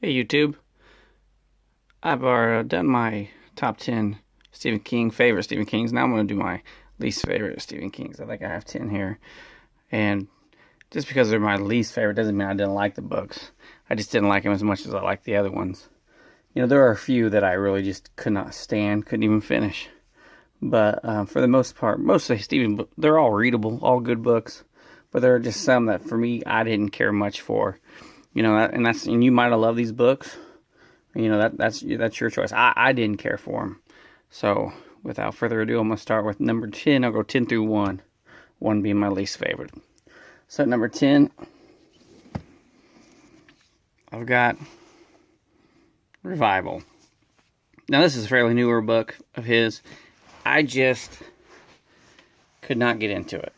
Hey YouTube, I've done my top 10 Stephen King favorite Stephen Kings. Now I'm going to do my least favorite Stephen Kings. I think I have 10 here. And just because they're my least favorite doesn't mean I didn't like the books. I just didn't like them as much as I liked the other ones. You know, there are a few that I really just could not stand, couldn't even finish. But for the most part, most of Stephen, they're all readable, all good books. But there are just some that for me, I didn't care much for. You know, and you might have loved these books. You know, that's your choice. I didn't care for them. So without further ado, I'm gonna start with number 10. I'll go 10 through 1. 1 being my least favorite. So at number 10, I've got Revival. Now this is a fairly newer book of his. I just could not get into it.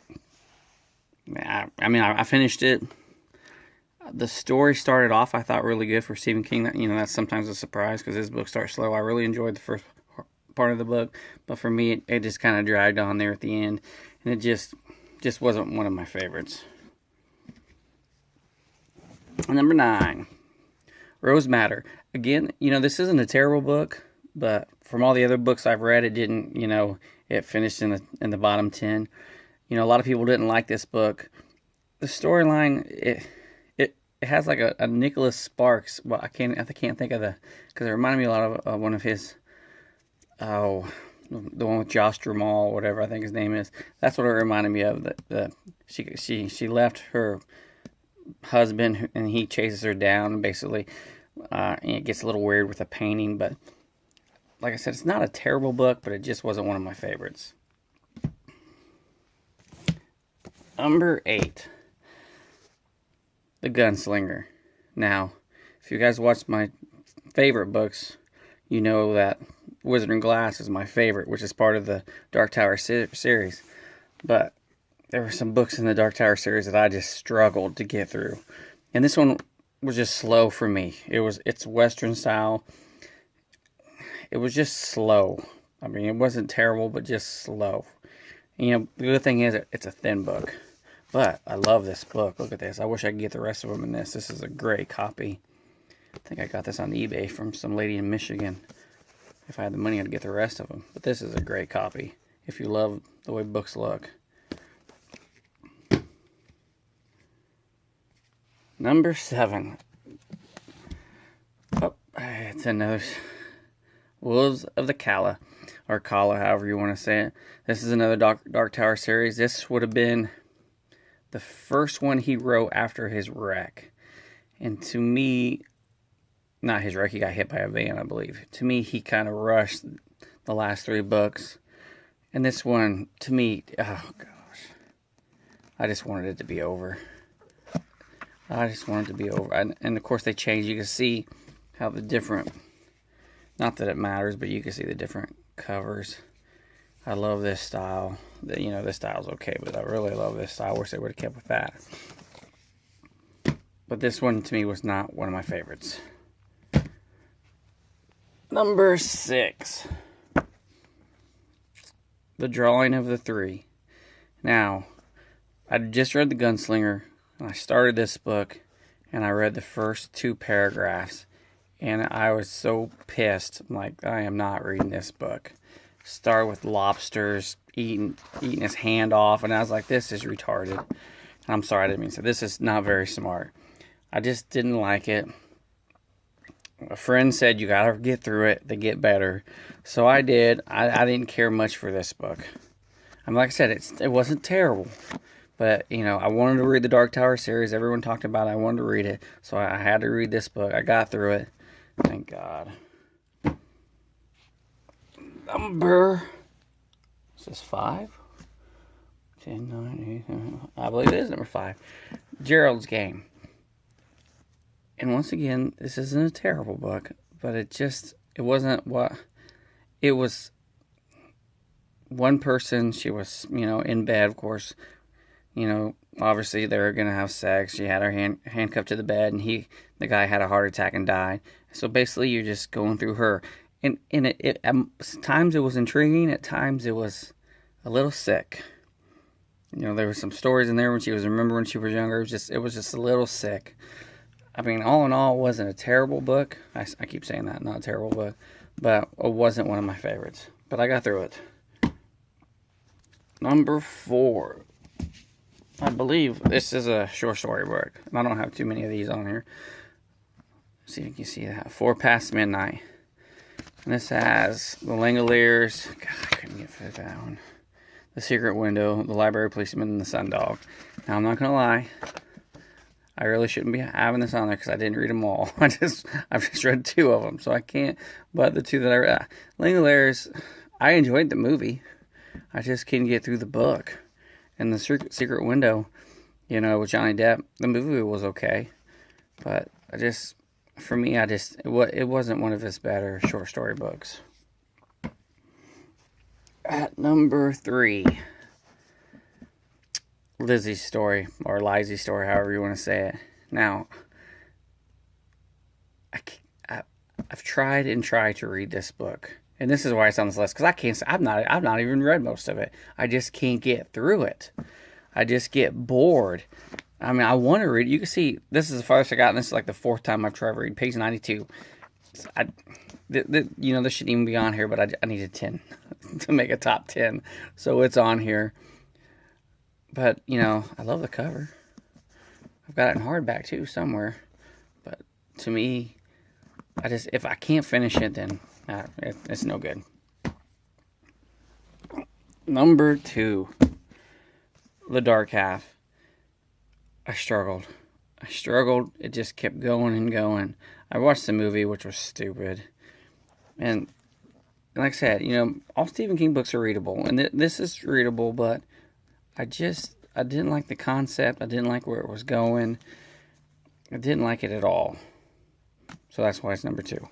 I finished it. The story started off, I thought, really good for Stephen King. That's sometimes a surprise because his book starts slow. I really enjoyed the first part of the book, but for me, it just kind of dragged on there at the end, and it just wasn't one of my favorites. Number 9, Rose Madder. Again, this isn't a terrible book, but from all the other books I've read, it didn't, it finished in the bottom 10. A lot of people didn't like this book. The storyline, it has like a Nicholas Sparks. Well, I can't think of because it reminded me a lot of one of his. Oh, the one with Josh Duhamel, whatever I think his name is. That's what it reminded me of. She left her husband and he chases her down. Basically, and it gets a little weird with the painting. But like I said, it's not a terrible book, but it just wasn't one of my favorites. Number 8. The Gunslinger. Now, if you guys watched my favorite books, you know that Wizard and Glass is my favorite, which is part of the Dark Tower series. But there were some books in the Dark Tower series that I just struggled to get through. And this one was just slow for me. It's Western style. It was just slow. I mean, it wasn't terrible, but just slow. And, the good thing is it's a thin book. But I love this book. Look at this. I wish I could get the rest of them in this. This is a great copy. I think I got this on eBay from some lady in Michigan. If I had the money, I'd get the rest of them. But this is a great copy if you love the way books look. Number 7. Oh, it's another Wolves of the Calla. Or Calla, however you want to say it. This is another Dark Tower series. This would have been the first one he wrote after his wreck. And to me, not his wreck, he got hit by a van, I believe. To me, he kind of rushed the last 3 books. And this one, to me, oh gosh. I just wanted it to be over. And of course, they changed. You can see how the different, not that it matters, but you can see the different covers. I love this style. This style's okay, but I really love this style. I wish they would have kept with that. But this one, to me, was not one of my favorites. Number 6. The Drawing of the Three. Now, I just read The Gunslinger, and I started this book, and I read the first 2 paragraphs, and I was so pissed. I'm like, I am not reading this book. Start with lobsters eating his hand off, and I was like, this is retarded. I'm sorry, I didn't mean to say this is not very smart. I just didn't like it. A friend said you gotta get through it, they get better. So I did. I didn't care much for this book. Like I said, it wasn't terrible. But, I wanted to read the Dark Tower series. Everyone talked about it. I wanted to read it. So I had to read this book. I got through it. Thank God. Is this 5? 10, 9, 8, 9, I believe it is number 5. Gerald's Game. And once again, this isn't a terrible book, but it wasn't what it was. One person, she was, in bed, of course. Obviously they're gonna have sex. She had her handcuffed to the bed, and the guy had a heart attack and died. So basically, you're just going through her. And at times it was intriguing. At times it was a little sick. There were some stories in there when she was younger. It was just a little sick. I mean, all in all, it wasn't a terrible book. I keep saying that, not a terrible book, but it wasn't one of my favorites. But I got through it. Number 4. I believe this is a short story book. I don't have too many of these on here. Let's see if you can see that. 4 Past Midnight. And this has The Langoliers. God, I couldn't get through that one. The Secret Window, The Library Policeman, and The Sundog. Now, I'm not going to lie. I really shouldn't be having this on there because I didn't read them all. I've just read 2 of them, so I can't. But the 2 that I read, Langoliers, I enjoyed the movie. I just couldn't get through the book. And The Secret Window, you know, with Johnny Depp, the movie was okay. But for me, it wasn't one of his better short story books. At number 3, Lizzie's Story, or Lizzie's Story, however you want to say it. Now, I've tried to read this book, and this is why it's on this list, because I've not even read most of it. I just can't get through it. I just get bored. I mean, I want to read it. You can see, this is the farthest I got, and this is like the 4th time I've tried to read. Page 92. You know, this shouldn't even be on here, but I needed 10 to make a top 10. So it's on here. But, you know, I love the cover. I've got it in hardback, too, somewhere. But to me, if I can't finish it, then it's no good. Number 2, The Dark Half. I struggled. It just kept going and going. I watched the movie, which was stupid. And like I said, you know, all Stephen King books are readable. And this is readable, but I didn't like the concept. I didn't like where it was going. I didn't like it at all. So that's why it's number 2.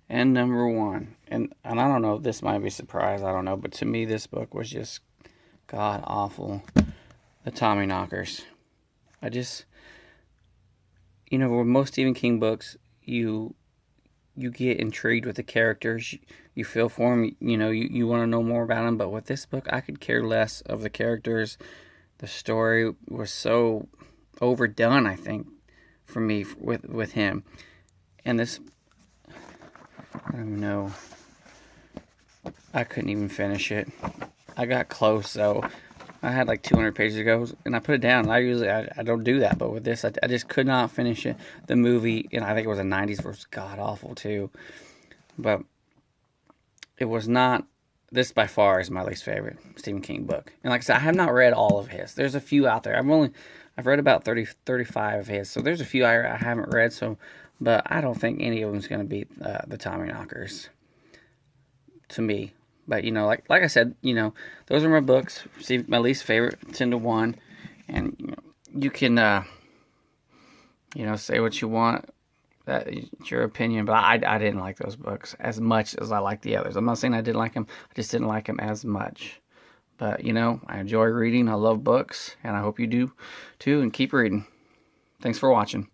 And number 1. And I don't know, this might be a surprise, I don't know. But to me, this book was just god awful. The Tommyknockers. You know, with most Stephen King books, you get intrigued with the characters. You feel for them. You know, you want to know more about them. But with this book, I could care less of the characters. The story was so overdone, I think, for me with him. And this, I don't even know. I couldn't even finish it. I got close, though. I had like 200 pages to go, and I put it down. I don't do that, but with this, I just could not finish it. The movie, and I think it was a 90s, was god awful too. But it was not. This by far is my least favorite Stephen King book. And like I said, I have not read all of his. There's a few out there. I've read about 35 of his. So there's a few I haven't read. But I don't think any of them is going to beat the Tommyknockers to me. But, you know, like I said, you know, those are my books. See, my least favorite, 10-1. And, you know, you can, you know, say what you want. It's your opinion. But I didn't like those books as much as I like the others. I'm not saying I didn't like them. I just didn't like them as much. But, you know, I enjoy reading. I love books. And I hope you do, too. And keep reading. Thanks for watching.